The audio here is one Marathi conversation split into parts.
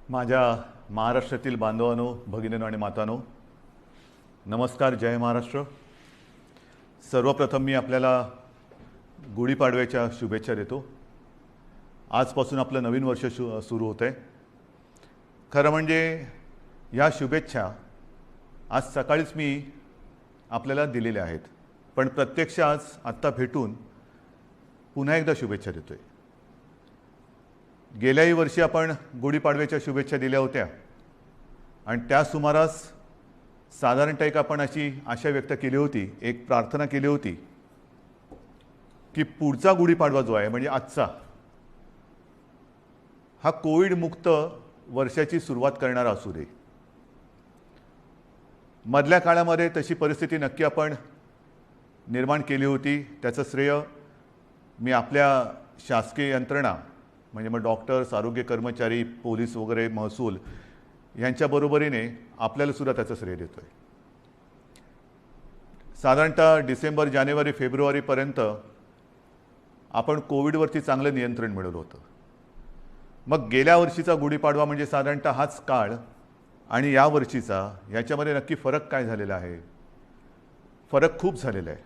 माझ्या महाराष्ट्रातील बांधवांनो, भगिनींनो आणि मातांनो, नमस्कार. जय महाराष्ट्र. सर्वप्रथम मी आपल्याला गुढीपाडव्याच्या शुभेच्छा देतो. आजपासून आपलं नवीन वर्ष सुरू होतं आहे. खरं म्हणजे या शुभेच्छा आज सकाळीच मी आपल्याला दिलेल्या आहेत, पण प्रत्यक्ष आज आत्ता भेटून पुन्हा एकदा शुभेच्छा देतो आहे. गेल्याही वर्षी आपण गुढीपाडव्याच्या शुभेच्छा दिल्या होत्या आणि त्या सुमारास साधारणतः एक आपण अशी आशा व्यक्त केली होती, एक प्रार्थना केली होती की पुढचा गुढीपाडवा जो आहे म्हणजे आजचा, हा कोविड मुक्त वर्षाची सुरुवात करणारा असू दे. मधल्या काळामध्ये तशी परिस्थिती नक्की आपण निर्माण केली होती. त्याचं श्रेय मी आपल्या शासकीय यंत्रणा म्हणजे मग डॉक्टर्स, आरोग्य कर्मचारी, पोलीस वगैरे, महसूल यांच्या बरोबरीने आपल्याला सुद्धा त्याचं श्रेय देतोय. साधारणतः डिसेंबर, जानेवारी, फेब्रुवारीपर्यंत आपण कोविडवरती चांगलं नियंत्रण मिळवलं होतं. मग गेल्या वर्षीचा गुढीपाडवा म्हणजे साधारणतः हाच काळ आणि या वर्षीचा याच्यामध्ये नक्की फरक काय झालेला आहे? फरक खूप झालेला आहे.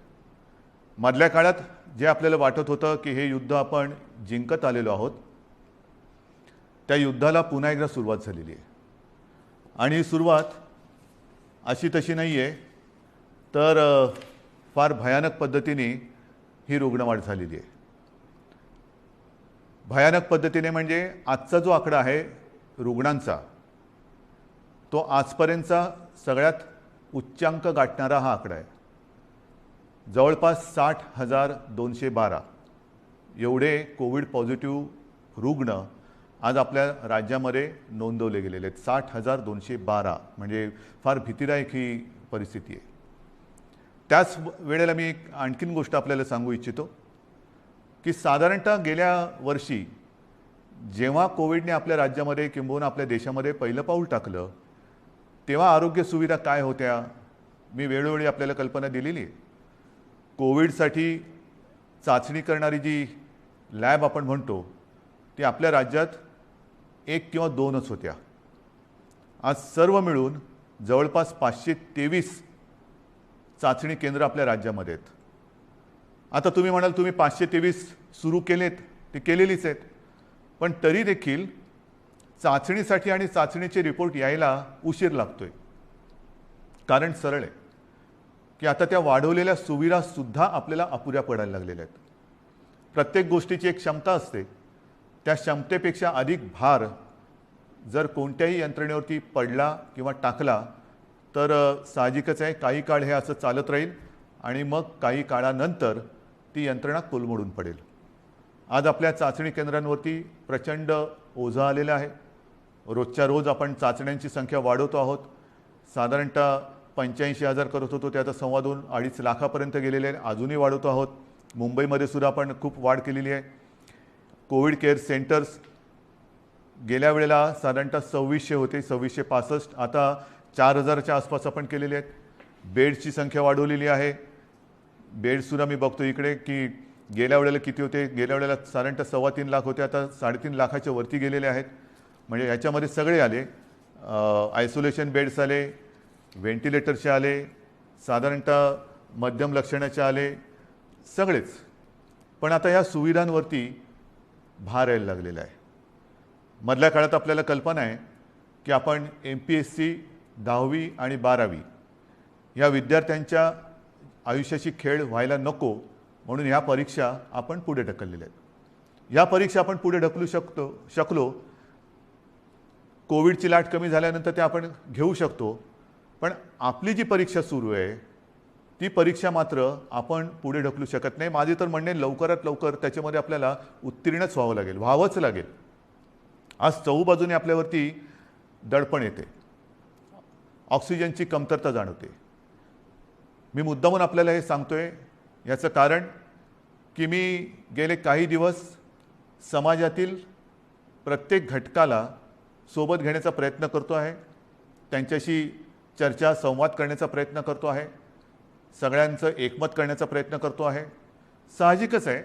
मधल्या काळात जे आपल्याला वाटत होतं की हे युद्ध आपण जिंकत आलेलो आहोत, त्या युद्धाला पुन्हा एकदा सुरुवात झालेली आहे. आणि ही सुरुवात अशी तशी नाही आहे, तर फार भयानक पद्धतीने ही रुग्णवाढ झालेली आहे. भयानक पद्धतीने म्हणजे आजचा जो आकडा आहे रुग्णांचा, तो आजपर्यंतचा सगळ्यात उच्चांक गाठणारा हा आकडा आहे. जवळपास 60,212 एवढे कोविड पॉझिटिव्ह रुग्ण आज आपल्या राज्यामध्ये नोंदवले गेलेले आहेत. 60,212 म्हणजे फार भीतीदायक ही परिस्थिती आहे. त्याच वेळेला मी एक आणखीन गोष्ट आपल्याला सांगू इच्छितो की साधारणतः गेल्या वर्षी जेव्हा कोविडने आपल्या राज्यामध्ये किंबहुना आपल्या देशामध्ये पहिलं पाऊल टाकलं, तेव्हा आरोग्य सुविधा काय होत्या मी वेळोवेळी आपल्याला कल्पना दिलेली आहे. कोविडसाठी चाचणी करणारी जी लॅब आपण म्हणतो ती आपल्या राज्यात 1 किंवा 2च होत्या. आज सर्व मिळून जवळपास 523 चाचणी केंद्र आपल्या राज्यामध्ये आहेत. आता तुम्ही म्हणाल तुम्ही 523 सुरू केलेत, ते केलेलीच आहेत, पण तरी देखील चाचणीसाठी आणि चाचणीचे रिपोर्ट यायला उशीर लागतोय. कारण सरळ आहे की आता त्या वाढवलेल्या सुविधासुद्धा आपल्याला अपुऱ्या पडायला लागलेल्या आहेत. प्रत्येक गोष्टीची एक क्षमता असते, त्या क्षमतेपेक्षा अधिक भार जर कोणत्याही यंत्रणेवरती पडला किंवा टाकला तर साहजिकच आहे काही काळ हे असं चालत राहील आणि मग काही काळानंतर ती यंत्रणा कोलमडून पडेल. आज आपल्या चाचणी केंद्रांवरती प्रचंड ओझं आलेलं आहे. रोजच्या रोज आपण चाचण्यांची संख्या वाढवतो आहोत. साधारणतः 85,000 करत होतो, ते आता 2.25-2.5 लाखापर्यंत गेलेले आहे. अजूनही वाढवतो आहोत. मुंबईमध्ये सुद्धा आपण खूप वाढ केलेली आहे. कोविड केअर सेंटर्स गेल्या वेळेला साधारणतः 2600 होते, 2665, आता 4000च्या आसपास आपण केलेले आहेत. बेड्सची संख्या वाढवलेली आहे. बेड्ससुद्धा मी बघतो इकडे की गेल्या वेळेला किती होते, गेल्या वेळेला साधारणतः 3.25 लाख होते, आता 3.5 लाखाच्या वरती गेलेले आहेत. म्हणजे याच्यामध्ये सगळे आले, आयसोलेशन बेड्स आले, व्हेंटिलेटरचे आले, साधारणतः मध्यम लक्षणाचे आले, सगळेच. पण आता या सुविधांवरती भार यायला लागलेला आहे. मधल्या काळात आपल्याला कल्पना आहे की आपण MPSC 10वी आणि 12वी या विद्यार्थ्यांच्या आयुष्याची खेळ व्हायला नको म्हणून ह्या परीक्षा आपण पुढे ढकललेल्या आहेत. या परीक्षा आपण पुढे ढकलू शकलो. कोविडची लाट कमी झाल्यानंतर ते आपण घेऊ शकतो, पण आपली जी परीक्षा सुरू आहे ती परीक्षा मात्र आपण पुढे ढकलू शकत नाही. माझे तर म्हणणे लवकरात लवकर त्याच्यामध्ये आपल्याला उत्तीर्णच व्हावंच लागेल. आज चहूबाजूने आपल्यावरती दडपण येते, ऑक्सिजनची कमतरता जाणवते. मी मुद्दामून आपल्याला हे सांगतोय याचं कारण की मी गेले काही दिवस समाजातील प्रत्येक घटकाला सोबत घेण्याचा प्रयत्न करतो आहे, त्यांच्याशी चर्चा संवाद करण्याचा प्रयत्न करतो आहे, सगळ्यांचं एकमत करण्याचा प्रयत्न करतो आहे. साहजिकच आहे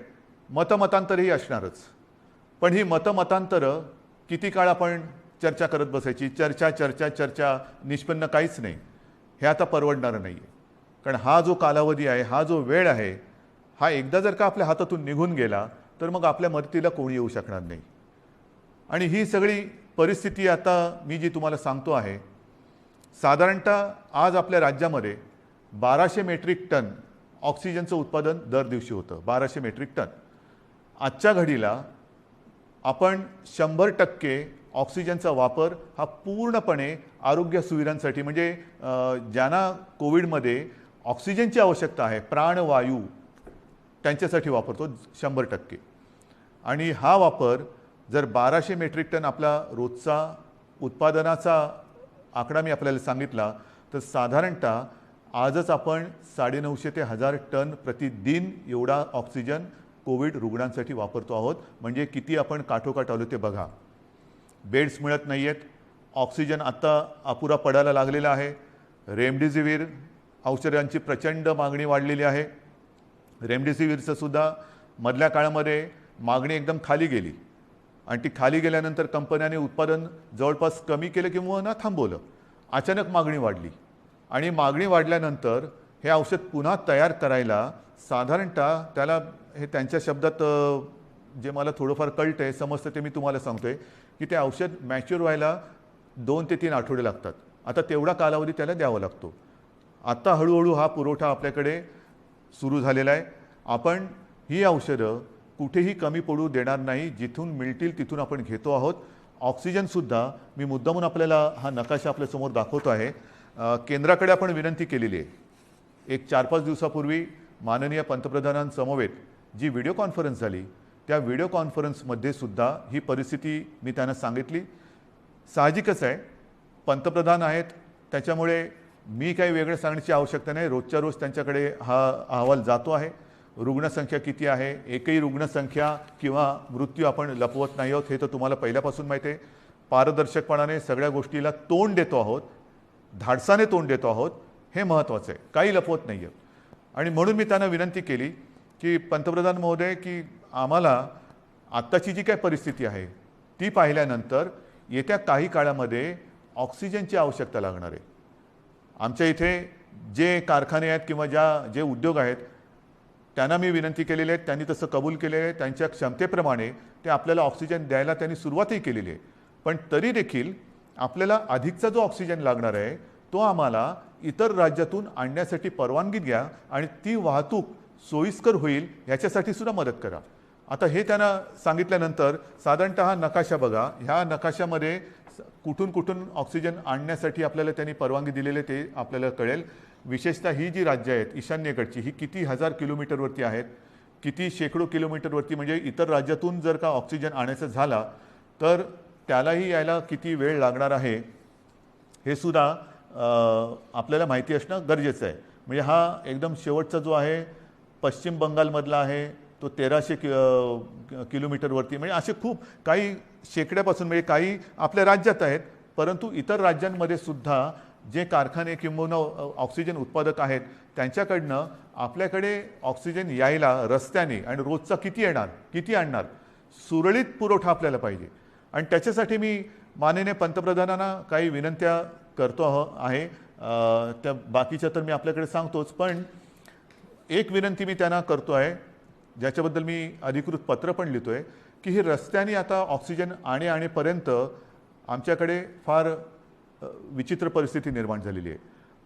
मतमतांतरही असणारच, पण ही मतमतांतरं किती काळ आपण चर्चा करत बसायची, चर्चा चर्चा चर्चा, निष्पन्न काहीच नाही, हे आता परवडणारं नाही आहे. कारण हा जो कालावधी आहे, हा जो वेळ आहे, हा एकदा जर का आपल्या हातातून निघून गेला तर मग आपल्या मदतीला कोणी येऊ शकणार नाही. आणि ही सगळी परिस्थिती आता मी जी तुम्हाला सांगतो आहे, साधारणतः आज आपल्या राज्यामध्ये 1200 मेट्रिक टन ऑक्सिजनचं उत्पादन दर दिवशी होतं. 1200 मेट्रिक टन. आजच्या घडीला आपण 100% ऑक्सिजनचा वापर हा पूर्णपणे आरोग्य सुविधांसाठी, म्हणजे ज्यांना कोविडमध्ये ऑक्सिजनची आवश्यकता आहे, प्राणवायू, त्यांच्यासाठी वापरतो 100%. आणि हा वापर जर 1200 मेट्रिक टन आपला रोजचा उत्पादनाचा आकडा मी आपल्याला सांगितला, तर साधारणतः आजच आपण 950 ते 1000 टन प्रतिदिन एवढा ऑक्सिजन कोविड रुग्णांसाठी वापरतो आहोत. म्हणजे किती आपण काठोकाठ आलो ते बघा. बेड्स मिळत नाही आहेत, ऑक्सिजन आत्ता अपुरा पडायला लागलेला आहे. रेमडेसिवीर औषधांची प्रचंड मागणी वाढलेली आहे. रेमडेसिवीरचं सुद्धा मधल्या काळामध्ये मागणी एकदम खाली गेली आणि ती खाली गेल्यानंतर कंपन्यांनी उत्पादन जवळपास कमी केलं किंवा ना थांबवलं. अचानक मागणी वाढली आणि मागणी वाढल्यानंतर हे औषध पुन्हा तयार करायला साधारणतः त्याला, हे त्यांच्या शब्दात जे मला थोडंफार कळतं आहे, समजतं ते मी तुम्हाला सांगतो आहे, की ते औषध मॅच्युअर व्हायला 2 ते 3 आठवडे लागतात. आता तेवढा कालावधी त्याला द्यावा लागतो. आता हळूहळू हा पुरवठा आपल्याकडे सुरू झालेला आहे. आपण ही औषधं कुठेही कमी पडू देणार नाही. जिथून मिळतील तिथून आपण घेतो आहोत. ऑक्सिजनसुद्धा मी मुद्दामून आपल्याला हा नकाशा आपल्यासमोर दाखवतो आहे. केंद्राकडे आपण विनंती केलेली आहे. एक 4-5 दिवसापूर्वी माननीय पंतप्रधानांसमवेत जी व्हिडिओ कॉन्फरन्स झाली, त्या व्हिडिओ कॉन्फरन्समध्ये सुद्धा ही परिस्थिती मी त्यांना सांगितली. साहजिकच आहे, पंतप्रधान आहेत, त्याच्यामुळे मी काही वेगळं सांगण्याची आवश्यकता नाही. रोजच्या रोज त्यांच्याकडे हा अहवाल जातो आहे. रुग्णसंख्या किती आहे, एकही रुग्णसंख्या किंवा मृत्यू आपण लपवत नाही आहोत, हे तर तुम्हाला पहिल्यापासून माहिती आहे. पारदर्शकपणाने सगळ्या गोष्टीला तोंड देतो आहोत, धाडसाने तोंड देतो आहोत, हे महत्त्वाचं आहे. काही लपवत नाही आहे. आणि म्हणून मी त्यांना विनंती केली की पंतप्रधान महोदय, की आम्हाला आत्ताची जी काय परिस्थिती आहे ती पाहिल्यानंतर येत्या काही काळामध्ये ऑक्सिजनची आवश्यकता लागणार आहे. आमच्या इथे जे कारखाने आहेत किंवा जे उद्योग आहेत त्यांना मी विनंती केलेली आहे, त्यांनी तसं कबूल केलेलं आहे. त्यांच्या क्षमतेप्रमाणे ते आपल्याला ऑक्सिजन द्यायला त्यांनी सुरुवातही केलेली आहे. पण तरी देखील आपल्याला अधिकचा जो ऑक्सिजन लागणार आहे तो आम्हाला इतर राज्यातून आणण्यासाठी परवानगी द्या आणि ती वाहतूक सोयीस्कर होईल याच्यासाठी सुद्धा मदत करा. आता हे त्यांना सांगितल्यानंतर साधारणतः हा नकाशा बघा. ह्या नकाशामध्ये कुठून कुठून ऑक्सिजन आणण्यासाठी आपल्याला त्यांनी परवानगी दिलेले ते आपल्याला कळेल. विशेषतः ही जी राज्य आहेत ईशान्येकडची, ही किती 1000 किलोमीटरवरती आहेत, किती शेकडो किलोमीटरवरती. म्हणजे इतर राज्यातून जर का ऑक्सिजन आणायचं झाला तर त्यालाही यायला किती वेळ लागणार आहे हे सुद्धा आपल्याला माहिती असणं गरजेचं आहे. म्हणजे हा एकदम शेवटचा जो आहे पश्चिम बंगालमधला आहे, तो 1300 किलोमीटरवरती. म्हणजे असे खूप काही शेकड्यापासून, म्हणजे काही आपल्या राज्यात आहेत, परंतु इतर राज्यांमध्ये सुद्धा जे कारखाने किंवा ऑक्सिजन उत्पादक आहेत त्यांच्याकडनं आपल्याकडे ऑक्सिजन यायला रस्त्याने आणि रोजचा किती येणार, किती आणणार, सुरळीत पुरवठा आपल्याला पाहिजे. आणि त्याच्यासाठी मी माननीय पंतप्रधानांना काही विनंत्या करतो आहे. त्या बाकीच्या तर मी आपल्याकडे सांगतोच, पण एक विनंती मी त्यांना करतो आहे, ज्याच्याबद्दल मी अधिकृत पत्र पण लिहितो आहे, की ही रस्त्याने आता ऑक्सिजन आणेपर्यंत आमच्याकडे फार विचित्र परिस्थिती निर्माण झालेली आहे.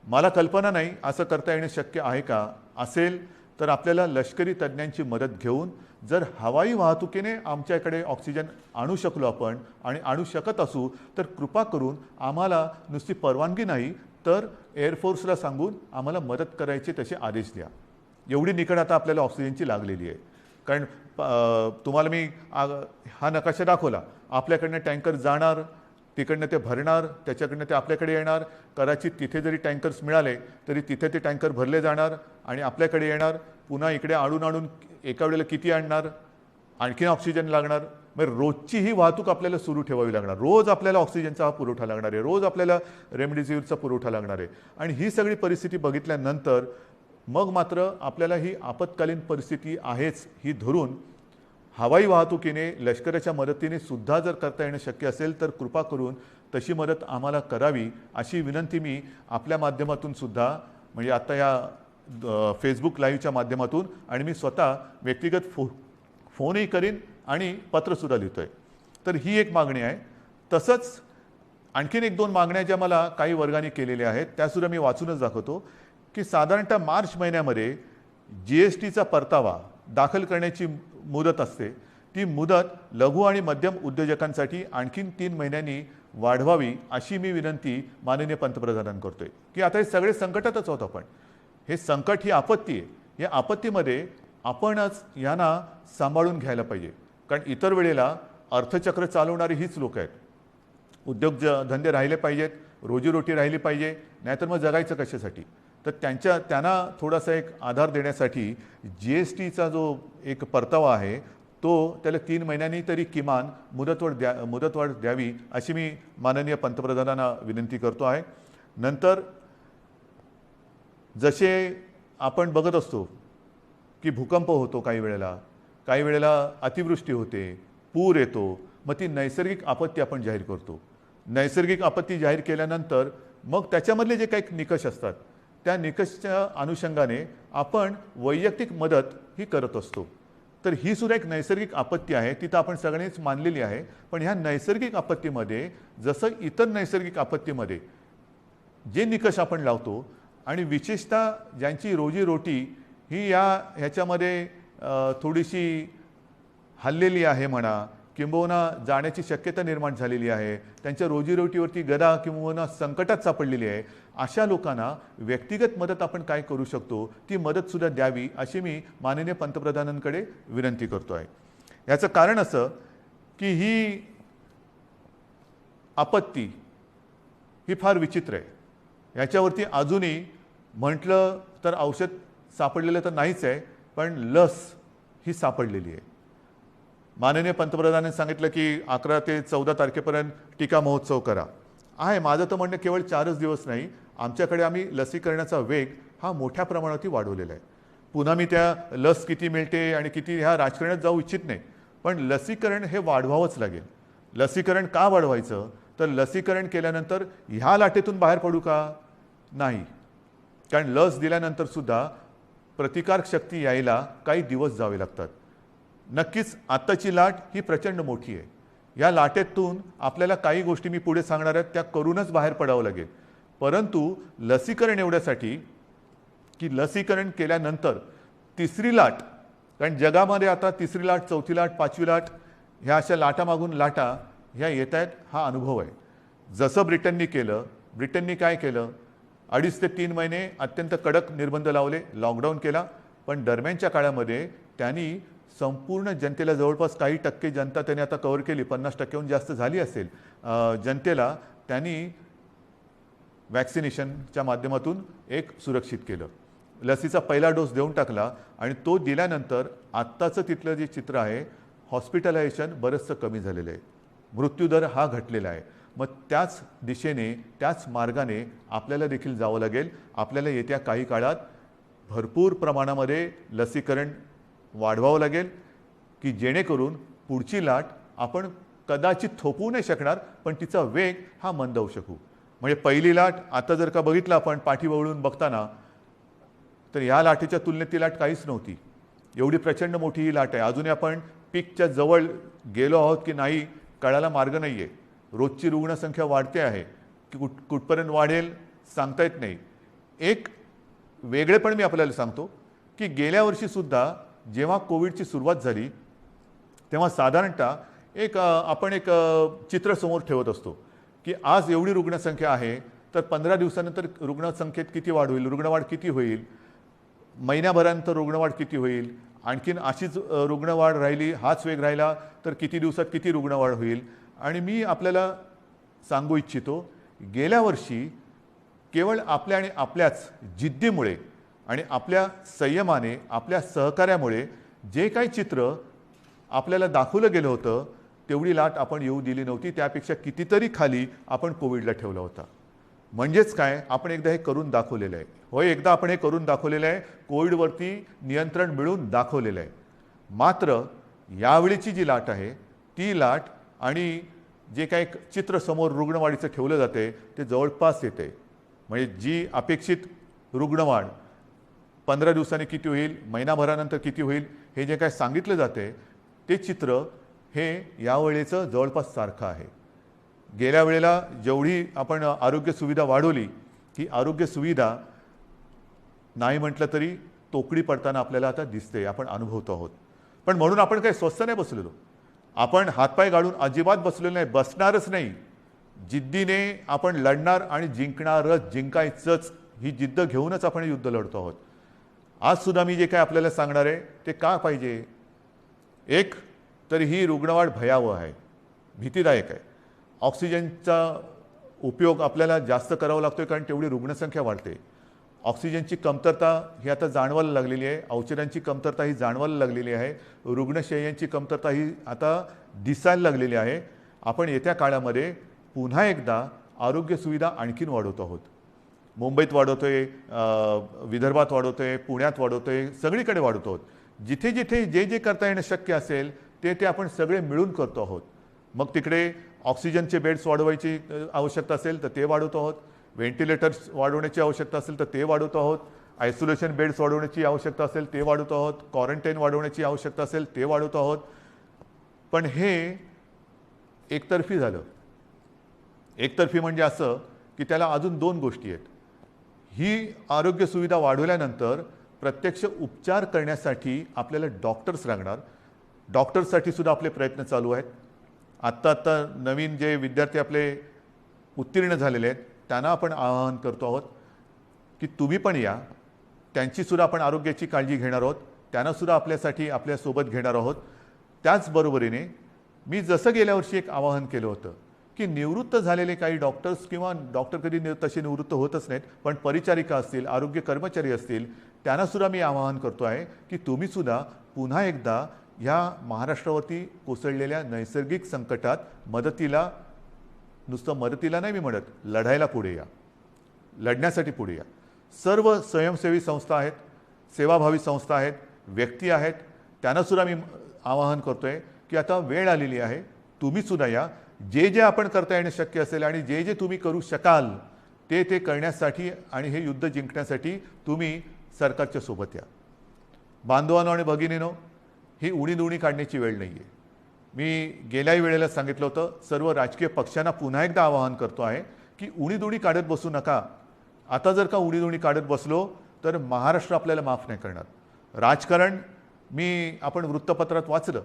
मला कल्पना नाही असं करता येणं शक्य आहे का. असेल तर आपल्याला लष्करी तज्ज्ञांची मदत घेऊन जर हवाई वाहतुकीने आमच्याकडे ऑक्सिजन आणू शकलो आपण आणि आणू शकत असू तर कृपा करून आम्हाला नुसती परवानगी नाही तर एअरफोर्सला सांगून आम्हाला मदत करायचे तसे आदेश द्या. एवढी निकड आता आपल्याला ऑक्सिजनची लागलेली आहे. कारण तुम्हाला मी हा नकाशा दाखवला. आपल्याकडनं टँकर जाणार, तिकडनं ते भरणार, त्याच्याकडनं ते आपल्याकडे येणार. कदाचित तिथे जरी टँकर्स मिळाले तरी तिथे ते टँकर भरले जाणार आणि आपल्याकडे येणार. पुन्हा इकडे आणून एका वेळेला किती आणणार, आणखीन ऑक्सिजन लागणार. मग रोजची ही वाहतूक आपल्याला सुरू ठेवावी लागणार. रोज आपल्याला ऑक्सिजनचा हा पुरवठा लागणार आहे, रोज आपल्याला रेमडेसिवीरचा पुरवठा लागणार आहे. आणि ही सगळी परिस्थिती बघितल्यानंतर मग मात्र आपल्याला ही आपत्कालीन परिस्थिती आहेच ही धरून हवाई वाहतुकीने लष्कराच्या मदतीने सुद्धा जर करता येणं शक्य असेल तर कृपा करून तशी मदत आम्हाला करावी अशी विनंती मी आपल्या माध्यमातून सुद्धा, म्हणजे आता या फेसबुक लाईव्हच्या माध्यमातून आणि मी स्वतः व्यक्तिगत फोनही करीन आणि पत्रसुद्धा लिहितोय. तर ही एक मागणी आहे. तसंच आणखीन एक दोन मागण्या ज्या मला काही वर्गाने केलेल्या आहेत त्यासुद्धा मी वाचूनच दाखवतो की साधारणतः मार्च महिन्यामध्ये GSTचा परतावा दाखल करण्याची मुदत असते. ती मुदत लघु आणि मध्यम उद्योजकांसाठी आणखीन 3 महिन्यांनी वाढवावी अशी मी विनंती माननीय पंतप्रधानांना करतोय. की आता हे सगळे संकटातच आहोत आपण. हे संकट ही आपत्ती आहे. या आपत्तीमध्ये आपणच यांना सांभाळून घ्यायला पाहिजे. कारण इतर वेळेला अर्थचक्र चालवणारी हीच लोक आहेत. धंदे राहिले पाहिजेत, रोजीरोटी राहिली पाहिजे, नाहीतर मग जगायचं कशासाठी. तर त्यांना थोडासा एक आधार देण्यासाठी GSTचा जो एक परतावा आहे तो त्याला 3 महिन्यांनी तरी किमान मुदतवाढ द्यावी अशी मी माननीय पंतप्रधानांना विनंती करतो आहे. नंतर जसे आपण बघत असतो की भूकंप होतो, काही वेळेला अतिवृष्टी होते, पूर येतो, मग ती नैसर्गिक आपत्ती आपण जाहीर करतो. नैसर्गिक आपत्ती जाहीर केल्यानंतर मग त्याच्यामधले जे काही निकष असतात त्या निकषच्या अनुषंगाने आपण वैयक्तिक मदत ही करत असतो. तर ही सुद्धा एक नैसर्गिक आपत्ती आहे, ती तर आपण सगळ्यांनीच मानलेली आहे. पण ह्या नैसर्गिक आपत्तीमध्ये जसं इतर नैसर्गिक आपत्तीमध्ये जे निकष आपण लावतो आणि विशेषतः ज्यांची रोजीरोटी ही ह्याच्यामध्ये थोडीशी हल्लेली आहे म्हणा, किंबहुना जाण्याची शक्यता निर्माण झालेली आहे, त्यांच्या रोजीरोटीवरती गदा किंबहुना संकटात सापडलेली आहे, अशा लोकांना व्यक्तिगत मदत आपण काय करू शकतो ती मदतसुद्धा द्यावी अशी मी माननीय पंतप्रधानांकडे विनंती करतो आहे. याचं कारण असं की ही आपत्ती ही फार विचित्र आहे. याच्यावरती अजूनही म्हटलं तर औषध सापडलेलं तर नाहीच आहे, पण लस ही सापडलेली आहे. माननीय पंतप्रधानांनी सांगितलं की 11 ते 14 तारखेपर्यंत टीका महोत्सव करा. आहे, माझं तर म्हणणं केवळ 4च दिवस नाही, आमच्याकडे आम्ही लसीकरणाचा वेग हा मोठ्या प्रमाणावरती वाढवलेला आहे. पुन्हा मी त्या लस किती मिळते आणि किती ह्या राजकारणात जाऊ इच्छित नाही, पण लसीकरण हे वाढवावंच लागेल. लसीकरण का वाढवायचं तर लसीकरण केल्यानंतर ह्या लाटेतून बाहेर पडू का नाही, कारण लस दिल्यानंतर सुद्धा प्रतिकारक शक्ती यायला काही दिवस जावे लागतात. नक्कीच आत्ताची लाट ही प्रचंड मोठी आहे. या लाटेतून आपल्याला काही गोष्टी मी पुढे सांगणार आहेत त्या करूनच बाहेर पडावं लागेल. परंतु लसीकरण एवढ्यासाठी की लसीकरण केल्यानंतर तिसरी लाट, कारण जगामध्ये आता तिसरी लाट, चौथी लाट, पाचवी लाट ह्या अशा लाटामागून लाटा ह्या येत आहेत, हा अनुभव आहे. जसं ब्रिटननी काय केलं, 2.5 ते 3 महिने अत्यंत कडक निर्बंध लावले, लॉकडाऊन केला. पण दरम्यानच्या काळामध्ये त्यांनी संपूर्ण जनतेला, जवळपास काही टक्के जनता त्यांनी आता कव्हर केली, 50%हून जास्त झाली असेल जनतेला, त्यांनी वॅक्सिनेशनच्या माध्यमातून एक सुरक्षित केलं. लसीचा पहिला डोस देऊन टाकला आणि तो दिल्यानंतर आत्ताचं तिथलं जे चित्र आहे, हॉस्पिटलायझेशन बरंचसं कमी झालेलं आहे, मृत्यूदर हा घटलेला आहे. मग त्याच दिशेने, त्याच मार्गाने आपल्याला देखील जावं लागेल. आपल्याला येत्या काही काळात भरपूर प्रमाणामध्ये लसीकरण वाढवावं लागेल की जेणेकरून पुढची लाट आपण कदाचित थोपवू नाही शकणार, पण तिचा वेग हा मंदावू शकू. म्हणजे पहिली लाट आता जर का बघितलं आपण पाठीवळून बघताना, तर ह्या लाटेच्या तुलनेत ती लाट काहीच नव्हती. एवढी प्रचंड मोठी ही लाट आहे. अजूनही आपण पीकच्या जवळ गेलो आहोत की नाही कळायला मार्ग नाही आहे. रोजची रुग्णसंख्या वाढते आहे, की कुठपर्यंत वाढेल सांगता येत नाही. एक वेगळेपण मी आपल्याला सांगतो की गेल्या वर्षीसुद्धा जेव्हा कोविडची सुरुवात झाली तेव्हा साधारणतः आपण एक चित्र समोर ठेवत असतो की आज एवढी रुग्णसंख्या आहे, तर 15 दिवसानंतर रुग्णसंख्येत किती वाढ होईल, रुग्णवाढ किती होईल, महिन्याभरानंतर रुग्णवाढ किती होईल, आणखीन अशीच रुग्णवाढ राहिली, हाच वेग राहिला तर किती दिवसात किती रुग्णवाढ होईल. आणि मी आपल्याला सांगू इच्छितो, गेल्या वर्षी केवळ आपल्या आणि आपल्याच जिद्दीमुळे आणि आपल्या संयमाने, आपल्या सहकार्यामुळे जे काही चित्र आपल्याला दाखवलं गेलं होतं तेवढी लाट आपण येऊ दिली नव्हती. त्यापेक्षा कितीतरी खाली आपण कोविडला ठेवला होता. म्हणजेच काय, आपण एकदा हे करून दाखवलेलं आहे. होय, एकदा आपण हे करून दाखवलेलं आहे, कोविडवरती नियंत्रण मिळवून दाखवलेलं आहे. मात्र यावेळीची जी लाट आहे ती लाट आणि जे काही चित्र समोर रुग्णवाढीचं ठेवलं जाते ते जवळपास येते. म्हणजे जी अपेक्षित रुग्णवाढ 15 दिवसांनी किती होईल, महिनाभरानंतर किती होईल, हे जे काय सांगितलं जाते ते चित्र हे यावेळेचं जवळपास सारखं आहे. गेल्या वेळेला जेवढी आपण आरोग्य सुविधा वाढवली की आरोग्य सुविधा नाही म्हटलं तरी तोकडी पडताना आपल्याला आता दिसते, आपण अनुभवतो आहोत. पण म्हणून आपण काही स्वस्थ नाही बसलेलो, आपण हातपाय गाळून अजिबात बसलेलो नाही, बसणारच नाही. जिद्दीने आपण लढणार आणि जिंकणारच, जिंकायचंच ही जिद्द घेऊनच आपण युद्ध लढतो आहोत. आज सुद्धा मी जे काय आपल्याला सांगणार आहे ते का पाहिजे. एक तर ही रुग्णवाढ भयावह आहे, भीतीदायक आहे. ऑक्सिजनचा उपयोग आपल्याला जास्त करावा लागतोय कारण तेवढी रुग्णसंख्या वाढते. ऑक्सिजनची कमतरता ही आता जाणवायला लागलेली आहे, औषधांची कमतरता ही जाणवायला लागलेली आहे, रुग्णशय्यांची कमतरता ही आता दिसायला लागलेली आहे. आपण येत्या काळामध्ये पुन्हा एकदा आरोग्य सुविधा आणखीन वाढवतो आहोत. मुंबईत वाढवतोय, विदर्भात वाढवतोय, पुण्यात वाढवतोय, सगळीकडे वाढवतो आहोत. जिथे जिथे जे जे करता येणं शक्य असेल ते आपण सगळे मिळून करतो आहोत. मग तिकडे ऑक्सिजनचे बेड्स वाढवायची आवश्यकता असेल तर ते वाढवतो आहोत, व्हेंटिलेटर्स वाढवण्याची आवश्यकता असेल तर ते वाढवतो आहोत, आयसोलेशन बेड्स वाढवण्याची आवश्यकता असेल ते वाढवतो आहोत, क्वारंटाईन वाढवण्याची आवश्यकता असेल ते वाढवतो आहोत. पण हे एकतर्फी झालं. एकतर्फी म्हणजे असं की त्याला अजून दोन गोष्टी आहेत. ही आरोग्य सुविधा वाढवल्यानंतर प्रत्यक्ष उपचार करण्यासाठी आपल्याला डॉक्टर्स लागणार. डॉक्टर्ससाठी सुद्धा आपले प्रयत्न चालू आहेत. आत्ता नवीन जे विद्यार्थी आपले उत्तीर्ण झालेले आहेत त्यांना आपण आवाहन करतो आहोत की तुम्ही पण या. त्यांचीसुद्धा आपण आरोग्याची काळजी घेणार आहोत, त्यांनासुद्धा आपल्यासाठी आपल्यासोबत घेणार आहोत. त्याचबरोबरीने मी जसं गेल्या वर्षी एक आवाहन केलं होतं की निवृत्त झालेले काही डॉक्टर्स किंवा डॉक्टर कधी तसे निवृत्त होतच नाहीत, पण परिचारिका असतील, आरोग्य कर्मचारी असतील, त्यांनासुद्धा मी आवाहन करतो आहे की तुम्हीसुद्धा पुन्हा एकदा ह्या महाराष्ट्रावरती कोसळलेल्या नैसर्गिक संकटात मदतीला, नुसतं मदतीला नाही मी म्हणत, लढायला पुढे या, लढण्यासाठी पुढे या. सर्व स्वयंसेवी संस्था आहेत, सेवाभावी संस्था आहेत, व्यक्ती आहेत, त्यांनासुद्धा मी आवाहन करतो आहे की आता वेळ आलेली आहे, तुम्हीसुद्धा या. जे जे आपण करता येणं शक्य असेल आणि जे जे तुम्ही करू शकाल ते करण्यासाठी आणि हे युद्ध जिंकण्यासाठी तुम्ही सरकारच्या सोबत या. बांधवांनो आणि भगिनीनो, ही उणी काढण्याची वेळ नाही आहे. मी गेल्याही वेळेला सांगितलं होतं, सर्व राजकीय पक्षांना पुन्हा एकदा आवाहन करतो आहे की उणी काढत बसू नका. आता जर का उणी काढत बसलो तर महाराष्ट्र आपल्याला माफ नाही करणार. राजकारण आपण वृत्तपत्रात वाचलं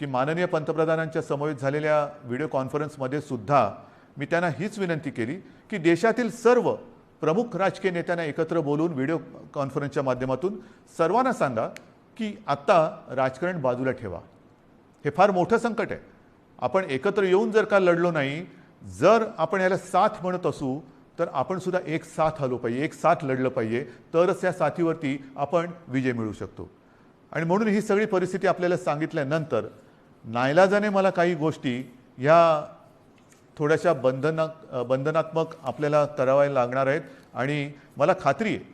की माननीय पंतप्रधानांच्या समवेत झालेल्या व्हिडिओ कॉन्फरन्समध्ये सुद्धा मी त्यांना हीच विनंती केली की देशातील सर्व प्रमुख राजकीय नेत्यांना एकत्र बोलून व्हिडिओ कॉन्फरन्सच्या माध्यमातून सर्वांना सांगा की आत्ता राजकारण बाजूला ठेवा. हे फार मोठं संकट आहे. आपण एकत्र येऊन जर का लढलो नाही, जर आपण याला साथ म्हणत असू तर आपण सुद्धा एक साथ आलो पाहिजे, एक साथ लढलं पाहिजे, तरच या साथीवरती आपण विजय मिळवू शकतो. आणि म्हणून ही सगळी परिस्थिती आपल्याला सांगितल्यानंतर नाईलाजाने मला काही गोष्टी ह्या थोड्याशा बंधनात्मक आपल्याला कराव्या लागणार आहेत. आणि मला खात्री आहे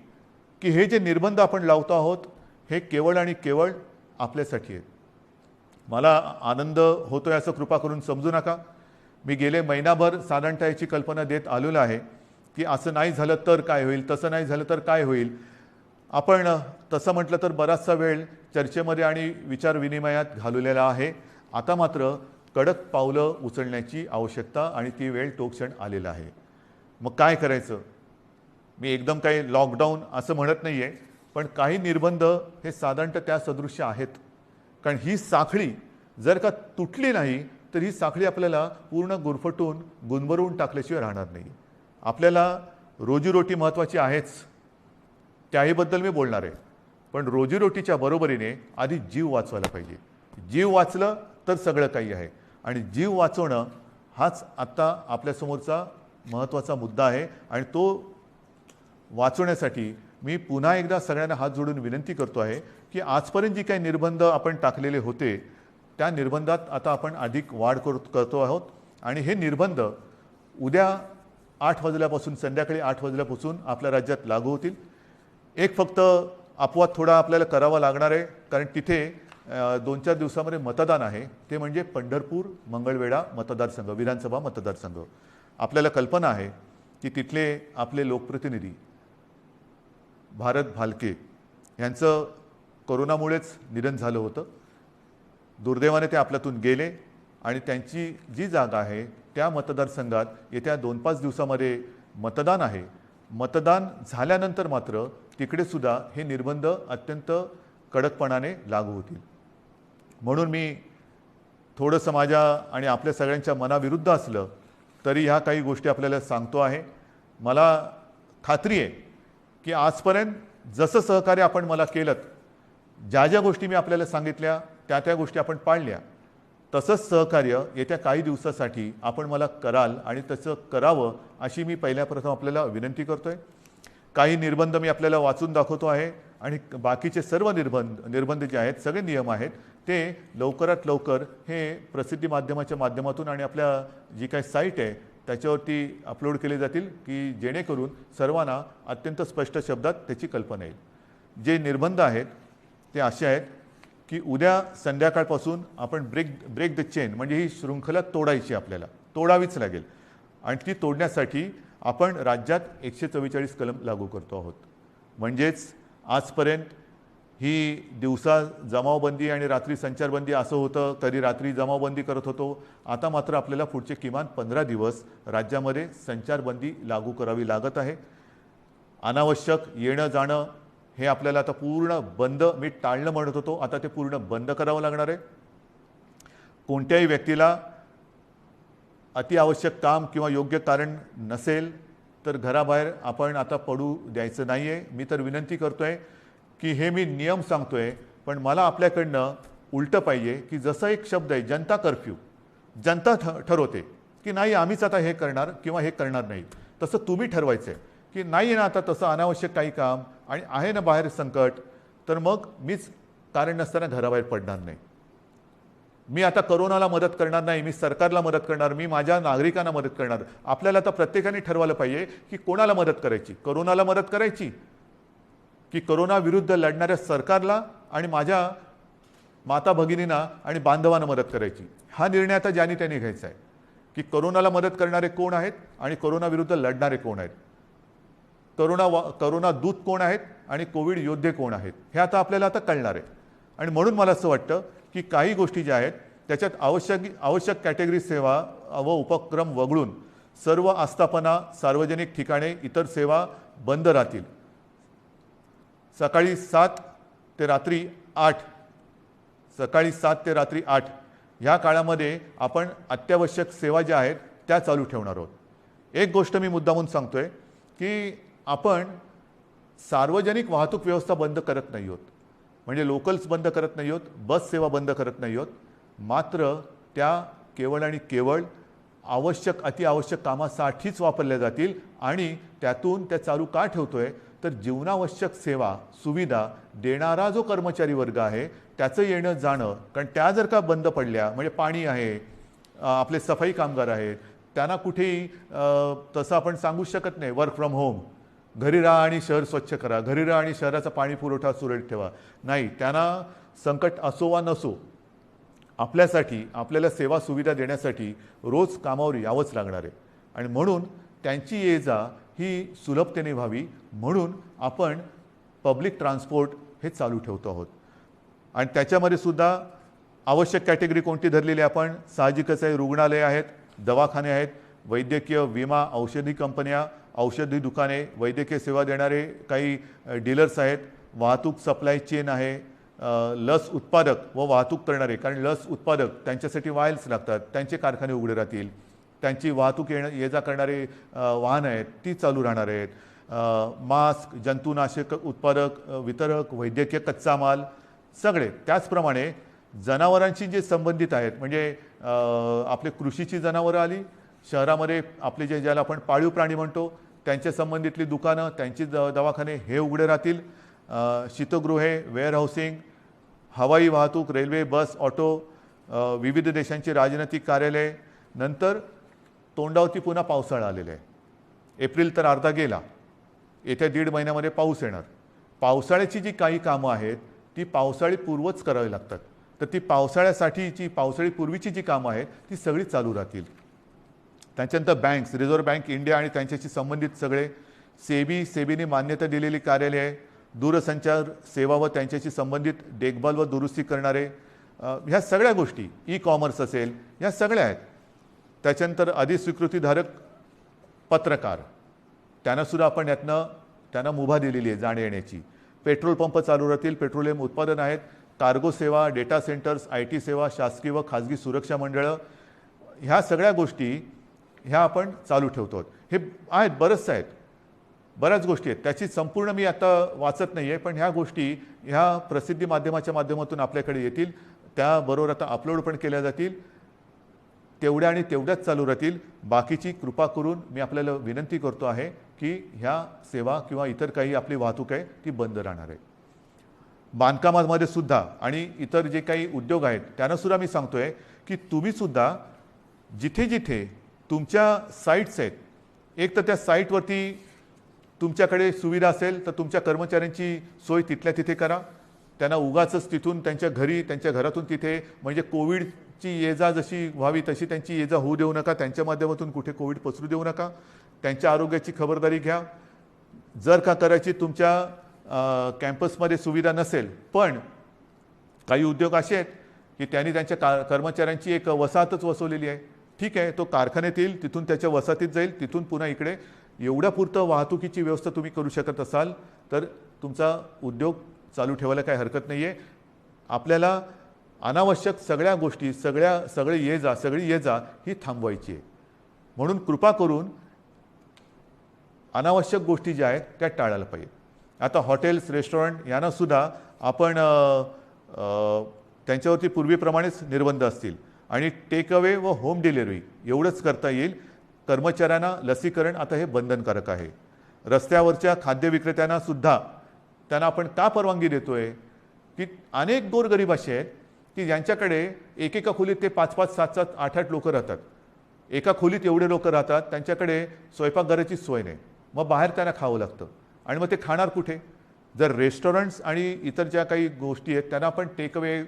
की हे जे निर्बंध आपण लावतो आहोत हे केवळ आणि केवळ आपल्यासाठी आहेत. मला आनंद होतोय असं कृपा करून समजू नका. मी गेले महिनाभर साधारणतः याची कल्पना देत आलेलो आहे की असं नाही झालं तर काय होईल, तसं नाही झालं तर काय होईल. आपण तसं म्हटलं तर बराचसा वेळ चर्चेमध्ये आणि विचारविनिमयात घालवलेला आहे. आता मात्र कडक पावलं उचलण्याची आवश्यकता आणि ती वेळ तो क्षण आलेला आहे. मग काय करायचं. मी एकदम काही लॉकडाऊन असं म्हणत नाही आहे, पण काही निर्बंध हे साधारणतः त्या सदृश्य आहेत. कारण ही साखळी जर का तुटली नाही तर ही साखळी आपल्याला पूर्ण गुरफटून गुंबरून टाकल्याशिवाय राहणार नाही. आपल्याला रोजीरोटी महत्त्वाची आहेच, त्याहीबद्दल मी बोलणार आहे. पण रोजीरोटीच्या बरोबरीने आधी जीव वाचवायला पाहिजे. जीव वाचलं तर सगळं काही आहे. आणि जीव वाचवणं हाच आत्ता आपल्यासमोरचा महत्त्वाचा मुद्दा आहे. आणि तो वाचवण्यासाठी मी पुन्हा एकदा सगळ्यांना हात जोडून विनंती करतो आहे की आजपर्यंत जी काही निर्बंध आपण टाकलेले होते त्या निर्बंधात आता आपण अधिक वाढ करतो आहोत. आणि हे निर्बंध उद्या 8 वाजल्यापासून, संध्याकाळी 8 वाजल्यापासून आपल्या राज्यात लागू होतील. एक फक्त अपवाद थोडा आपल्याला करावा लागणार आहे, कारण तिथे 2-4 दिवसामध्ये मतदान आहे, ते म्हणजे पंढरपूर मंगळवेढा मतदारसंघ, विधानसभा मतदारसंघ. आपल्याला कल्पना आहे की तिथले आपले लोकप्रतिनिधी भारत भालके यांचं कोरोनामुळेच निधन झालं होतं. दुर्दैवाने ते आपल्यातून गेले आणि त्यांची जी जागा आहे त्या मतदारसंघात येत्या 2-5 दिवसामध्ये मतदान आहे. मतदान झाल्यानंतर मात्र तिकडे सुद्धा हे निर्बंध अत्यंत कडकपणाने लागू होतील. म्हणून मी थोडंसं माझ्या आणि आपल्या सगळ्यांच्या मनाविरुद्ध असलं तरी ह्या काही गोष्टी आपल्याला सांगतो आहे. मला खात्री आहे की आजपर्यंत जसं सहकार्य आपण मला केलं, ज्या ज्या गोष्टी मी आपल्याला सांगितल्या त्या गोष्टी आपण पाळल्या, तसंच सहकार्य येत्या काही दिवसासाठी आपण मला कराल आणि तसं करावं अशी मी पहिल्या प्रथम आपल्याला विनंती करतोय. काही निर्बंध मी आपल्याला वाचून दाखवतो आहे आणि बाकीचे सर्व निर्बंध जे आहेत, सगळे नियम आहेत, ते लवकरात लवकर हे प्रसिद्धी माध्यमाच्या माध्यमातून आणि आपल्या जी काही साईट आहे त्याच्यावरती अपलोड केले जातील की जेणेकरून सर्वांना अत्यंत स्पष्ट शब्दात त्याची कल्पना येईल. जे निर्बंध आहेत ते असे आहेत की उद्या संध्याकाळपासून आपण ब्रेक द चेन म्हणजे ही शृंखला तोडायची, आपल्याला तोडावीच लागेल. आणि ती तोडण्यासाठी आपण राज्यात 144 कलम लागू करतो आहोत. म्हणजेच आजपर्यंत ही दिवसा जमावबंदी आणि रात्री संचारबंदी असं होतं, कधी रात्री जमावबंदी करत होतो. आता मात्र आपल्याला पुढचे किमान 15 दिवस राज्यामध्ये संचारबंदी लागू करावी लागत आहे. अनावश्यक येणं जाणं हे आपल्याला आता पूर्ण बंद, मी टाळणं म्हणत होतो, आता ते पूर्ण बंद करावं लागणार आहे. कोणत्याही व्यक्तीला अतिआवश्यक काम किंवा योग्य कारण नसेल तर घराबाहेर आपण आता पडू द्यायचं नाही आहे. मी तर विनंती करतो आहे की हे मी नियम सांगतो आहे, पण मला आपल्याकडनं उलटं पाहिजे की जसं एक शब्द आहे जनता कर्फ्यू, जनता ठरवते की नाही आम्हीच आता हे करणार किंवा हे करणार नाही, तसं तुम्ही ठरवायचं आहे की नाही ना आता तसं अनावश्यक काही काम आणि आहे ना बाहेर संकट, तर मग मीच कारण नसताना घराबाहेर पडणार नाही. मी आता करोनाला मदत करणार नाही, मी सरकारला मदत करणार, मी माझ्या नागरिकांना मदत करणार. आपल्याला आता प्रत्येकाने ठरवलं पाहिजे की कोणाला मदत करायची, करोनाला मदत करायची की करोना विरुद्ध लढणाऱ्या सरकारला आणि माझ्या माता भगिनींना आणि बांधवांना मदत करायची. हा निर्णय आता ज्यांनी त्यांनी घ्यायचा आहे की करोनाला मदत करणारे कोण आहेत आणि करोना विरुद्ध लढणारे कोण आहेत, करोना दूत कोण आहेत आणि कोविड योद्धे कोण आहेत, हे आता आपल्याला आता कळणार आहे. आणि म्हणून मला असं वाटतं की काही गोष्टी ज्या आहेत त्याच्यात आवश्यक कॅटेगरी सेवा व उपक्रम वगळून सर्व आस्थापना, सार्वजनिक ठिकाणे, इतर सेवा बंद राहतील. सकाळी 7 ते रात्री 8 ह्या काळामध्ये आपण अत्यावश्यक सेवा ज्या आहेत त्या चालू ठेवणार आहोत. एक गोष्ट मी मुद्दामून सांगतोय की आपण सार्वजनिक वाहतूक व्यवस्था बंद करत नाही आहोत, म्हणजे लोकल्स बंद करत नाही आहोत, बस सेवा बंद करत नाही आहोत. मात्र त्या केवळ आणि केवळ अतिआवश्यक कामासाठीच वापरल्या जातील. आणि त्यातून त्या चालू का ठेवतोय तर जीवनावश्यक सेवा सुविधा देणारा जो कर्मचारी वर्ग आहे त्याचं येणं जाणं, कारण त्या जर का बंद पडल्या म्हणजे पाणी आहे, आपले सफाई कामगार आहेत, त्यांना कुठेही तसं आपण सांगू शकत नाही वर्क फ्रॉम होम, घरी राहा आणि शहर स्वच्छ करा, घरी राहा आणि शहराचा पाणी पुरवठा सुरळीत ठेवा. नाही, त्यांना संकट असो वा नसो आपल्यासाठी, आपल्याला सेवा सुविधा देण्यासाठी रोज कामावर यावंच लागणार आहे. आणि म्हणून त्यांची ये जा ही सुलभतेने व्हावी म्हणून आपण पब्लिक ट्रान्सपोर्ट हे चालू ठेवतो आहोत. आणि त्याच्यामध्ये सुद्धा आवश्यक कॅटेगरी कोणती धरलेली आपण साहजिकच आहे, रुग्णालय आहेत, दवाखाने आहेत, वैद्यकीय, विमा, औषधी कंपन्या, औषधी दुकाने, वैद्यकीय सेवा देणारे काही डीलर्स आहेत, वाहतूक सप्लाय चेन आहे, लस उत्पादक व वाहतूक करणारे, कारण लस उत्पादक त्यांच्यासाठी वायल्स लागतात, त्यांचे कारखाने उघडे राहतील, त्यांची वाहतूक ये जा करणारे वाहन आहेत ती चालू राहणार आहेत. मास्क, जंतुनाशक उत्पादक, वितरक, वैद्यकीय कच्चा माल सगळे. त्याचप्रमाणे जनावरांशी जे संबंधित आहेत म्हणजे आपले कृषीची जनावरं आली, शहरामध्ये आपले ज्याला आपण पाळीव प्राणी म्हणतो त्यांच्या संबंधितली दुकानं, त्यांची दवाखाने हे उघडे राहतील. शीतगृहे, वेअरहाऊसिंग, हवाई वाहतूक, रेल्वे, बस, ऑटो, विविध देशांची राजनैतिक कार्यालय. नंतर तोंडावरती पुन्हा पावसाळा आलेला आहे. एप्रिल तर अर्धा गेला, येत्या 1.5 महिन्यामध्ये पाऊस येणार. पावसाळ्याची जी काही कामं आहेत ती पावसाळी पूर्वच करावी लागतात. तर ती पावसाळ्यासाठीची पावसाळी पूर्वीची जी कामं आहेत ती सगळी चालू राहतील. त्याच्यानंतर बँक्स, रिझर्व्ह बँक इंडिया आणि त्यांच्याशी संबंधित सगळे सेबीने मान्यता दिलेली कार्यालय आहे, दूरसंचार सेवा व त्यांच्याशी संबंधित देखभाल व दुरुस्ती करणारे, ह्या सगळ्या गोष्टी, ई कॉमर्स असेल, ह्या सगळ्या आहेत. त्याच्यानंतर अधिस्वीकृतीधारक पत्रकार, त्यांनासुद्धा आपण यातनं त्यांना मुभा दिलेली आहे जाण्या येण्याची. पेट्रोल पंप चालू राहतील, पेट्रोलियम उत्पादन आहेत, कार्गो सेवा, डेटा सेंटर्स, IT सेवा, शासकीय व खाजगी सुरक्षा मंडळं, ह्या सगळ्या गोष्टी ह्या आपण चालू ठेवतो. हे आहेत, बरंचसं आहेत, बऱ्याच गोष्टी आहेत. त्याची संपूर्ण मी आता वाचत नाही आहे, पण ह्या गोष्टी ह्या प्रसिद्धी माध्यमाच्या माध्यमातून आपल्याकडे येतील. त्याबरोबर आता अपलोड पण केल्या जातील. तेवढ्या आणि तेवढ्याच चालू राहतील. बाकीची कृपा करून मी आपल्याला विनंती करतो आहे की ह्या सेवा किंवा इतर काही आपली वाहतूक आहे ती बंद राहणार आहे. बांधकामामध्ये सुद्धा आणि इतर जे काही उद्योग आहेत त्यांनासुद्धा मी सांगतो आहे की तुम्हीसुद्धा जिथे जिथे तुमच्या साईट्स आहेत, एक तर त्या साईटवरती तुमच्याकडे सुविधा असेल तर तुमच्या कर्मचाऱ्यांची सोय तिथल्या तिथे करा. त्यांना उगाचच तिथून त्यांच्या घरी, त्यांच्या घरातून तिथे, म्हणजे कोविडची ये जा जशी व्हावी तशी त्यांची ये जा होऊ देऊ नका. त्यांच्या माध्यमातून कुठे कोविड पसरू देऊ नका. त्यांच्या आरोग्याची खबरदारी घ्या. जर का करायची तुमच्या कॅम्पसमध्ये सुविधा नसेल, पण काही उद्योग असे आहेत की त्यांनी त्यांच्या कर्मचाऱ्यांची एक वसाहतच वसवलेली आहे, ठीक आहे, तो कारखान्यात येईल, तिथून त्याच्या वसाहतीत जाईल, तिथून पुन्हा इकडे. एवढ्यापुरतं वाहतुकीची व्यवस्था तुम्ही करू शकत असाल तर तुमचा उद्योग चालू ठेवायला काही हरकत नाही आहे. आपल्याला अनावश्यक सगळ्या गोष्टी, सगळी ये जा ही थांबवायची आहे. म्हणून कृपा करून अनावश्यक गोष्टी ज्या आहेत त्या टाळायला पाहिजे. आता हॉटेल्स, रेस्टॉरंट यांनासुद्धा आपण त्यांच्यावरती पूर्वीप्रमाणेच निर्बंध असतील आणि टेक अवे व होम डिलिव्हरी एवढंच करता येईल. कर्मचाऱ्यांना लसीकरण आता हे बंधनकारक आहे. रस्त्यावरच्या खाद्य विक्रेत्यांना सुद्धा त्यांना आपण का परवानगी देतोय की अनेक गोरगरीब असे आहेत की ज्यांच्याकडे एकेका खोलीत ते 5-5, 7-7, 8-8 लोक राहतात. एका खोलीत एवढे लोक राहतात, त्यांच्याकडे स्वयंपाकघराची सोय नाही, मग बाहेर त्यांना खावं लागतं. आणि मग ते खाणार कुठे? जर रेस्टॉरंट्स आणि इतर ज्या काही गोष्टी आहेत त्यांना आपण टेक अवे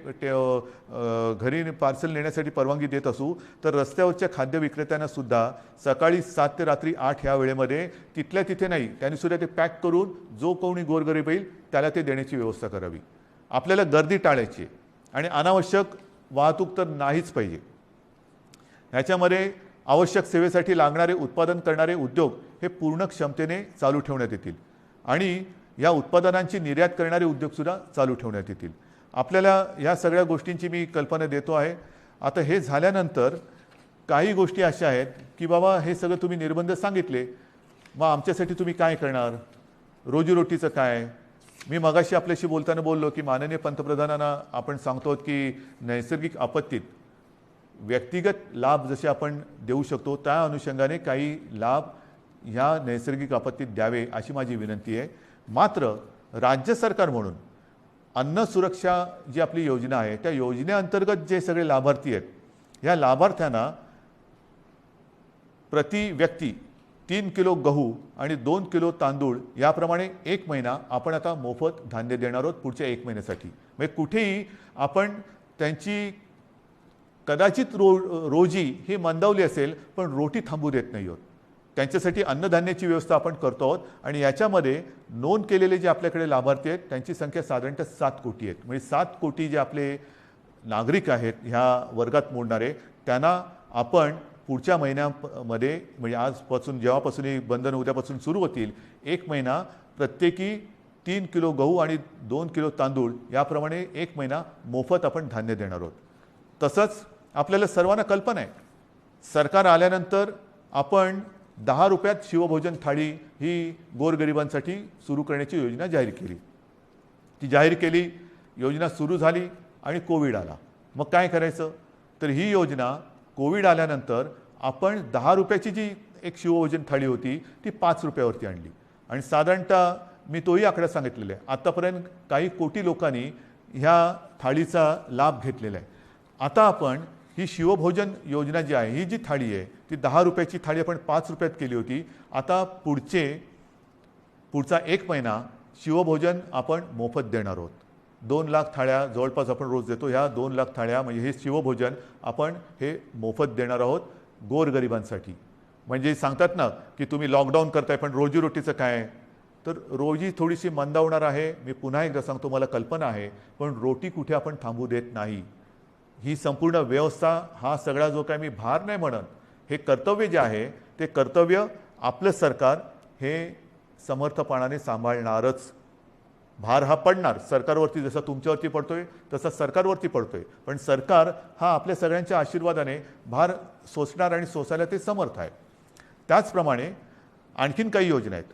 घरी पार्सल नेण्यासाठी परवानगी देत असू, तर रस्त्यावरच्या खाद्य विक्रेत्यांना सुद्धा सकाळी 7 ते रात्री 8 या वेळेमध्ये तिथल्या तिथे नाही, त्यांनी सुद्धा ते पॅक करून जो कोणी गोरगरीब येईल त्याला ते देण्याची व्यवस्था करावी. आपल्याला गर्दी टाळायची आणि अनावश्यक वाहतूक तर नाहीच पाहिजे. ह्याच्यामध्ये आवश्यक सेवेसाठी लागणारे उत्पादन करणारे उद्योग हे पूर्ण क्षमतेने चालू ठेवण्यात येतील आणि या उत्पादनांची निर्यात करणारे उद्योगसुद्धा चालू ठेवण्यात येतील. आपल्याला ह्या सगळ्या गोष्टींची मी कल्पना देतो आहे. आता हे झाल्यानंतर काही गोष्टी अशा आहेत की बाबा हे सगळं तुम्ही निर्बंध सांगितले, मग आमच्यासाठी तुम्ही काय करणार? रोजीरोटीचं काय? मी मगाशी आपल्याशी बोलताना बोललो की माननीय पंतप्रधानांना आपण सांगतो की नैसर्गिक आपत्तीत व्यक्तिगत लाभ जसे आपण देऊ शकतो त्या अनुषंगाने काही लाभ ह्या नैसर्गिक आपत्तीत द्यावे अशी माझी विनंती आहे. मात्र राज्य सरकार म्हणून अन्न सुरक्षा जी आपली योजना आहे त्या योजनेअंतर्गत जे सगळे लाभार्थी आहेत, ह्या लाभार्थ्यांना प्रति व्यक्ती 3 किलो गहू आणि 2 किलो तांदूळ याप्रमाणे 1 महिना आपण आता मोफत धान्य देणार आहोत पुढच्या 1 महिन्यासाठी. म्हणजे कुठेही आपण त्यांची कदाचित रोजी ही मंदावली असेल पण रोटी थांबू देत नाही आहोत. त्यांच्यासाठी अन्नधान्याची व्यवस्था आपण करतो आहोत आणि याच्यामध्ये नोंद केलेले जे आपल्याकडे लाभार्थी आहेत त्यांची संख्या साधारणतः 7 कोटी आहेत. म्हणजे 7 कोटी जे आपले नागरिक आहेत ह्या वर्गात मोडणारे, त्यांना आपण पुढच्या महिन्यामध्ये, म्हणजे आजपासून जेव्हापासून ही बंधन उद्यापासून सुरू होतील, 1 महिना प्रत्येकी 3 किलो गहू आणि 2 किलो तांदूळ याप्रमाणे 1 महिना मोफत आपण धान्य देणार आहोत. तसंच आपल्याला सर्वांना कल्पना आहे, सरकार आल्यानंतर आपण 10 रुपयात शिवभोजन थाळी ही गोरगरिबांसाठी सुरू करण्याची योजना जाहीर केली. ती जाहीर केली, योजना सुरू झाली आणि कोविड आला. मग काय करायचं? तर ही योजना कोविड आल्यानंतर आपण 10 रुपयाची जी एक शिवभोजन थाळी होती ती 5 रुपयावरती आणली आणि साधारणतः मी तोही आकडा सांगितलेला आहे, आतापर्यंत काही कोटी लोकांनी ह्या थाळीचा लाभ घेतलेला आहे. आता आपण ही शिवभोजन योजना जी आहे, ही जी थाळी आहे ती 10 रुपयाची थाळी आपण 5 रुपयात केली होती. आता पुढचा 1 महिना शिवभोजन आपण मोफत देणार आहोत. 2 लाख थाळ्या जवळपास आपण रोज देतो. ह्या 2 लाख थाळ्या म्हणजे हे शिवभोजन आपण हे मोफत देणार आहोत गोरगरिबांसाठी. म्हणजे सांगतात ना की तुम्ही लॉकडाऊन करताय पण रोजीरोटीचं काय, तर रोजी थोडीशी मंदावणार आहे. मी पुन्हा एकदा सांगतो, मला कल्पना आहे, पण रोटी कुठे आपण थांबू देत नाही. ही संपूर्ण व्यवस्था, हा सगळा जो काय मी भार नाही म्हणत, हे कर्तव्य जे आहे ते कर्तव्य आपलं सरकार हे समर्थपणाने सांभाळणारच. भार हा पडणार सरकारवरती, जसा तुमच्यावरती पडतोय तसा सरकारवरती पडतोय, पण सरकार हा आपल्या सगळ्यांच्या आशीर्वादाने भार सोसणार आणि सोसायला ते समर्थ आहे. त्याचप्रमाणे आणखीन काही योजना आहेत.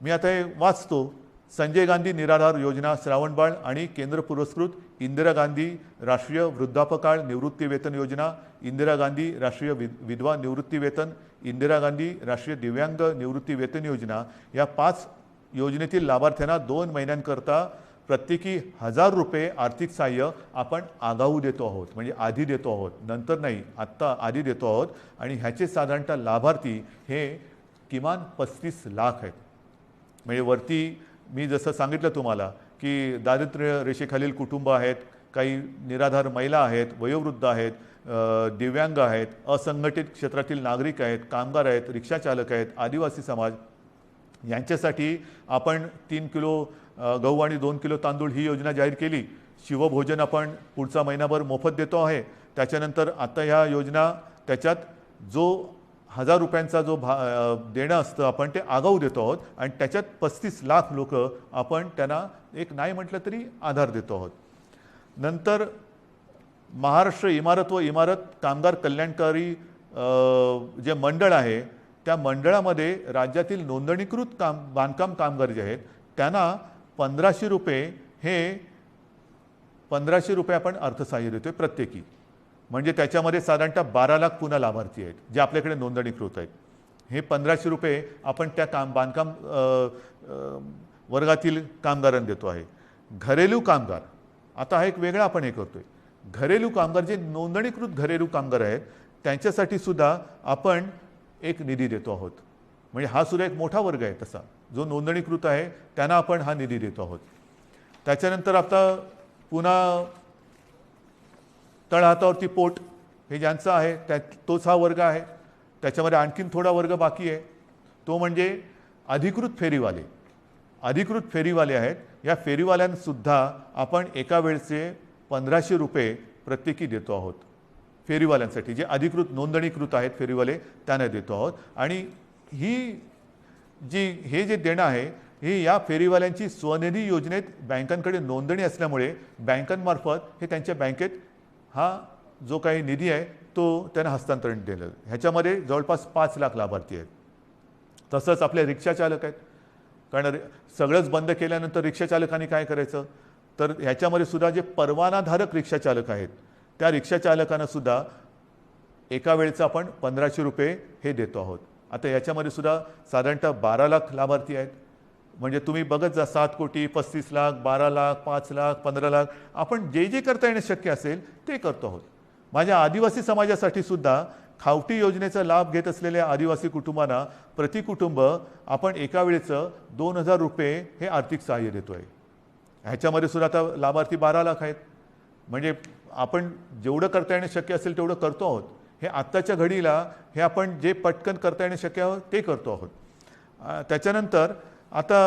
मी आता हे वाचतो. संजय गांधी निराधार योजना श्रावणबाळ आणि केंद्र पुरस्कृत इंदिरा गांधी राष्ट्रीय वृद्धापकाळ निवृत्ती वेतन योजना, इंदिरा गांधी राष्ट्रीय विधवा निवृत्ती वेतन, इंदिरा गांधी राष्ट्रीय दिव्यांग निवृत्ती वेतन योजना, या 5 योजनेतील लाभार्थ्यांना 2 महिन्यांकरता प्रत्येकी 1000 रुपये आर्थिक सहाय्य आपण आगाऊ देतो आहोत. म्हणजे आधी देतो आहोत, नंतर नाही, आत्ता आधी देतो आहोत. आणि ह्याचे साधारणतः लाभार्थी हे किमान 35 लाख आहेत. म्हणजे वरती मी जसं सांगितलं तुम्हाला की दारिद्र्य रेषेखालील कुटुंब आहेत, काही निराधार महिला आहेत, वयोवृद्ध आहेत, दिव्यांग आहेत, असंघटित क्षेत्रातील नागरिक आहेत, कामगार आहेत, रिक्षाचालक आहेत, आदिवासी समाज, यांच्यासाठी आपण 3 किलो गहू आणि 2 किलो तांदूळ ही योजना जाहीर केली. शिवभोजन आपण पुढचा महिनाभर मोफत देतो आहे. त्याच्यानंतर आता ह्या योजना, त्याच्यात जो 1000 रुपयांचा जो देणं असतं आपण ते आगाऊ देतो आहोत आणि त्याच्यात 35 लाख लोक आपण त्यांना एक नाही म्हटलं तरी आधार देतो आहोत. नंतर महाराष्ट्र इमारत व इमारत कामगार कल्याणकारी जे मंडळ आहे त्या मंडळामध्ये राज्यातील नोंदणीकृत बांधकाम कामगार जे आहेत त्यांना 1500 रुपये, हे 1500 रुपये आपण अर्थसहाय्य देतोय प्रत्येकी. म्हणजे त्याच्यामध्ये साधारणतः 12 लाख पुन्हा लाभार्थी आहेत जे आपल्याकडे नोंदणीकृत आहेत. हे 1500 रुपये आपण त्या बांधकाम वर्गातील कामगारांना देतो आहे. घरेलू कामगार, आता हा एक वेगळा आपण हे करतोय. घरेलू कामगार जे नोंदणीकृत घरेलू कामगार आहेत त्यांच्यासाठी सुद्धा आपण एक निधी देतो आहोत. म्हणजे हा सुद्धा एक मोठा वर्ग आहे तसा, जो नोंदणीकृत आहे त्यांना आपण हा निधी देतो आहोत. त्याच्यानंतर आता पुन्हा तळहातावरती पोट हे ज्यांचं आहे तोच हा वर्ग आहे. त्याच्यामध्ये आणखीन थोडा वर्ग बाकी आहे, तो म्हणजे अधिकृत फेरीवाले. अधिकृत फेरीवाले आहेत, या फेरीवाल्यांसुद्धा आपण एका वेळचे 1500 रुपये प्रत्येकी देतो आहोत. फेरीवाल्यांसाठी जे अधिकृत नोंदणीकृत आहेत फेरीवाले त्यांना देतो आहोत. आणि हे जे देणं आहे हे या फेरीवाल्यांची स्वनिधी योजनेत बँकांकडे नोंदणी असल्यामुळे बँकांमार्फत हे त्यांच्या बँकेत हा जो काही निधी आहे तो त्यांना हस्तांतरण दिलं. ह्याच्यामध्ये जवळपास 5 लाख लाभार्थी आहेत. तसंच आपले रिक्षाचालक आहेत, कारण सगळंच बंद केल्यानंतर रिक्षाचालकांनी काय करायचं, तर ह्याच्यामध्ये सुद्धा जे परवानाधारक रिक्षाचालक आहेत त्या रिक्षाचालकांना सुद्धा एका वेळेचं आपण 1500 रुपये हे देतो आहोत. आता याच्यामध्ये सुद्धा साधारणतः 12 लाख लाभार्थी आहेत. म्हणजे तुम्ही बघत जा, 7 कोटी, 35 लाख, 12 लाख, 5 लाख, 15 लाख, आपण जे जे करता येणं शक्य असेल ते करतो आहोत. माझ्या आदिवासी समाजासाठी सुद्धा खावटी योजनेचा लाभ घेत असलेल्या आदिवासी कुटुंबांना प्रति कुटुंब आपण एका वेळेचं 2000 रुपये हे आर्थिक सहाय्य देतो आहे. ह्याच्यामध्ये सुद्धा आता लाभार्थी 12 लाख आहेत. म्हणजे आपण जेवढं करता येणं शक्य असेल तेवढं करतो आहोत. हे आत्ताच्या घडीला हे आपण जे पटकन करता येणं शक्य आहे ते करतो आहोत. त्याच्यानंतर आता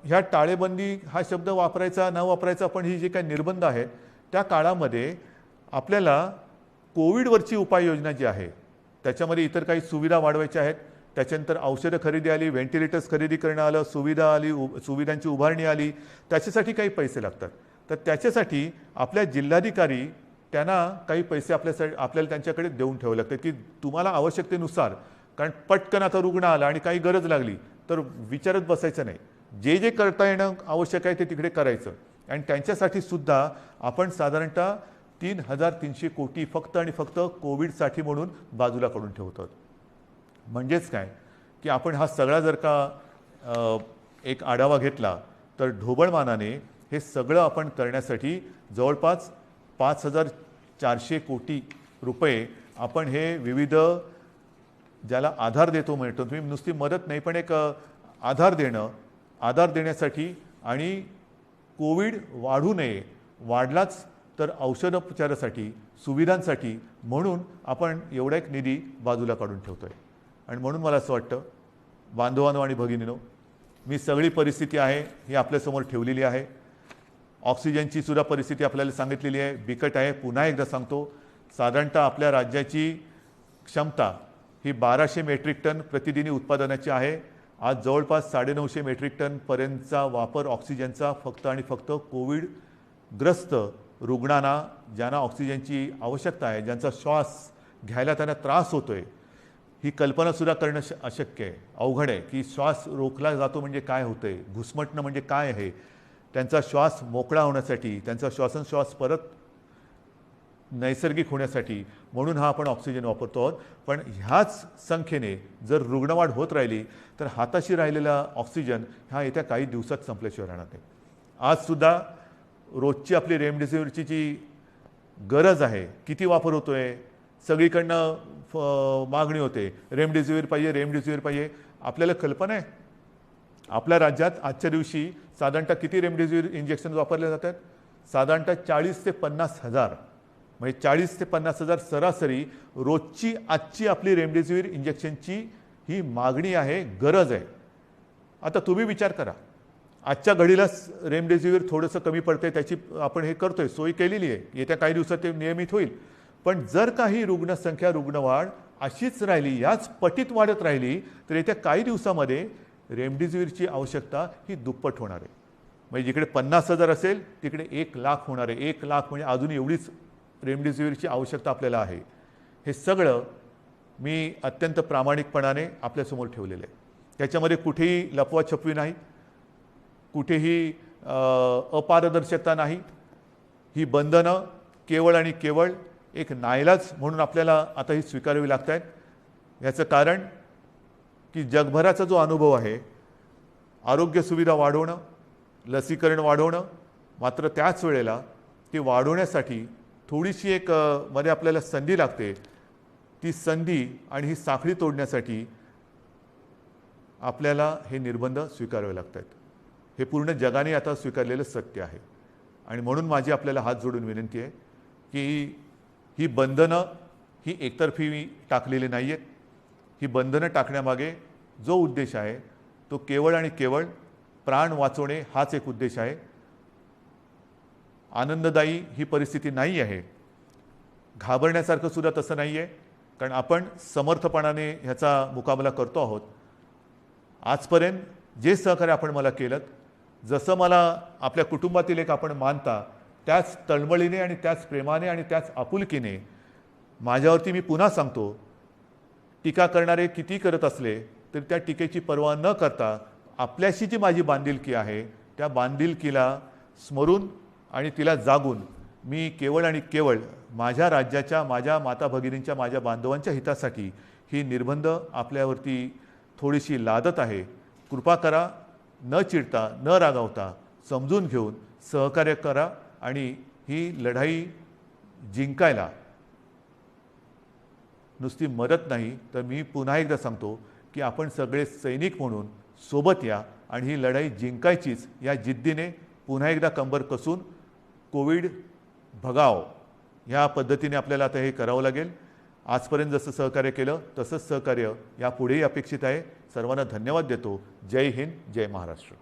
ह्या टाळेबंदी हा शब्द वापरायचा न वापरायचा, पण ही जे काही निर्बंध आहेत त्या काळामध्ये आपल्याला कोविडवरची उपाययोजना जी आहे त्याच्यामध्ये इतर काही सुविधा वाढवायच्या आहेत. त्याच्यानंतर औषधं खरेदी आली, व्हेंटिलेटर्स खरेदी करणं आलं, सुविधा आली, सुविधांची उभारणी आली, त्याच्यासाठी काही पैसे लागतात. तर त्याच्यासाठी आपल्या जिल्हाधिकारी त्यांना काही पैसे आपल्याला त्यांच्याकडे देऊन ठेवावे लागतात की तुम्हाला आवश्यकतेनुसार, कारण पटकन आता रुग्ण आला आणि काही गरज लागली तर विचारत बसायचं नाही, जे जे करता येणं आवश्यक आहे ते तिकडे करायचं. आणि त्यांच्यासाठी सुद्धा आपण साधारणतः 3300 कोटी फक्त आणि फक्त कोविडसाठी म्हणून बाजूला काढून ठेवतो. म्हणजेच काय की आपण हा सगळा जर का एक आढावा घेतला तर ढोबळमानाने हे सगळं आपण करण्यासाठी जवळपास 5400 कोटी रुपये आपण हे विविध ज्याला आधार देतो म्हणतो, तुम्ही नुसती मदत नाही पण एक आधार देण्यासाठी आणि कोविड वाढू नये वाढलाच तर औषधोपचारासाठी सुविधांसाठी म्हणून आपण एवढा एक निधी बाजूला काढून ठेवतो आहे. आणि म्हणून मला असं वाटतं बांधवांनो आणि भगिनींनो, मी सगळी परिस्थिती आहे ही आपल्यासमोर ठेवलेली आहे. ऑक्सिजनची सुद्धा परिस्थिती आपल्याला सांगितलेली आहे, बिकट आहे. पुन्हा एकदा सांगतो, साधारणतः आपल्या राज्याची क्षमता ही 1200 मेट्रिक टन प्रतिदिनी उत्पादनाची आहे. आज जवळपास 950 मेट्रिक टनपर्यंतचा वापर ऑक्सिजनचा फक्त आणि फक्त कोविडग्रस्त रुग्णांना, ज्यांना ऑक्सिजनची आवश्यकता आहे, ज्यांचा श्वास घ्यायला त्यांना त्रास होतो आहे, ही कल्पनासुद्धा करणं अशक्य आहे, अवघड आहे की श्वास रोखला जातो म्हणजे काय होतं आहे, घुसमटणं म्हणजे काय आहे. त्यांचा श्वास मोकळा होण्यासाठी, त्यांचा श्वासोच्छ्वास परत नैसर्गिक होण्यासाठी म्हणून हा आपण ऑक्सिजन वापरतो आहोत. पण ह्याच संख्येने जर रुग्णवाढ होत राहिली तर हाताशी राहिलेला ऑक्सिजन हा येत्या काही दिवसात संपल्याशिवाय राहणार नाही. आजसुद्धा रोजची आपली रेमडेसिवीरची जी गरज आहे, किती वापर होतो आहे, सगळीकडनं मागणी होते, रेमडेसिवीर पाहिजे, रेमडेसिवीर पाहिजे. आपल्याला कल्पना आहे आपल्या राज्यात आजच्या दिवशी साधारणतः किती रेमडेसिवीर इंजेक्शन वापरले जातात? साधारणतः 40 ते 50 हजार, म्हणजे 40 ते 50 हजार सरासरी रोजची आजची आपली रेमडेसिवीर इंजेक्शनची ही मागणी आहे, गरज आहे. आता तुम्ही विचार करा, आजच्या घडीला रेमडेसिवीर थोडंसं कमी पडते, त्याची आपण हे करतोय, सोयी केलेली आहे, येत्या काही दिवसात ते नियमित होईल. पण जर काही रुग्णसंख्या, रुग्णवाढ अशीच राहिली, याच पटीत वाढत राहिली तर येत्या काही दिवसामध्ये रेमडेसिवीरची आवश्यकता ही दुप्पट होणार आहे. म्हणजे जिकडे 50,000 असेल तिकडे 1,00,000 होणार आहे. 1,00,000 म्हणजे अजून एवढीच रेमडेसिवीरची आवश्यकता आपल्याला आहे. हे सगळं मी अत्यंत प्रामाणिकपणाने आपल्यासमोर ठेवलेलं आहे. त्याच्यामध्ये कुठेही लपवाछपवी नाही, कुठेही अपारदर्शकता नाही. ही बंधनं केवळ आणि केवळ एक नाईलाज म्हणून आपल्याला आता ही स्वीकारावी लागत आहेत. याचं कारण की जगभराचा जो अनुभव आहे, आरोग्य सुविधा वाढवणं, लसीकरण वाढवणं, मात्र त्याच वेळेला ती वाढवण्यासाठी थोडीशी एक मध्ये आपल्याला संधी लागते. ती संधी आणि ही साखळी तोडण्यासाठी आपल्याला हे निर्बंध स्वीकारावे लागत आहेत. हे पूर्ण जगाने आता स्वीकारलेलं सत्य आहे. आणि म्हणून माझी आपल्याला हात जोडून विनंती आहे की ही बंधनं ही एकतर्फी टाकलेली नाही आहेत. ही बंधनं टाकण्यामागे जो उद्देश आहे तो केवळ आणि केवळ प्राण वाचवणे हाच एक उद्देश आहे. आनंददायी ही परिस्थिती नाही आहे, घाबरण्यासारखं सुद्धा तसं नाही आहे, कारण आपण समर्थपणाने ह्याचा मुकाबला करतो आहोत. आजपर्यंत जे सहकार्य आपण मला केलं, जसं मला आपल्या कुटुंबातील एक आपण मानता, त्याच तळमळीने आणि त्याच प्रेमाने आणि त्याच आपुलकीने माझ्यावरती मी पुन्हा सांगतो, टीका करणारे किती करत असले तरी त्या टीकेची पर्वा न करता आपल्याशी जी माझी बांधिलकी आहे त्या बांधिलकीला स्मरून आणि तिला जागून मी केवळ आणि केवळ माझ्या राज्याच्या, माझ्या माता भगिनींच्या, माझ्या बांधवांच्या हितासाठी ही निर्बंध आपल्यावरती थोडीशी लादत आहे. कृपा करा, न चिडता, न रागावता, समजून घेऊन सहकार्य करा आणि ही लढाई जिंकायला नुसती मदत नाही तर मी पुन्हा एकदा सांगतो की आपण सगळे सैनिक म्हणून सोबत या आणि ही लढाई जिंकायचीच या जिद्दीने पुन्हा एकदा कंबर कसून कोविड भगाव ह्या पद्धतीने आपल्याला आता हे करावं लागेल. आजपर्यंत जसं सहकार्य केलं तसंच सहकार्य यापुढेही अपेक्षित आहे. सर्वांना धन्यवाद देतो. जय हिंद, जय महाराष्ट्र.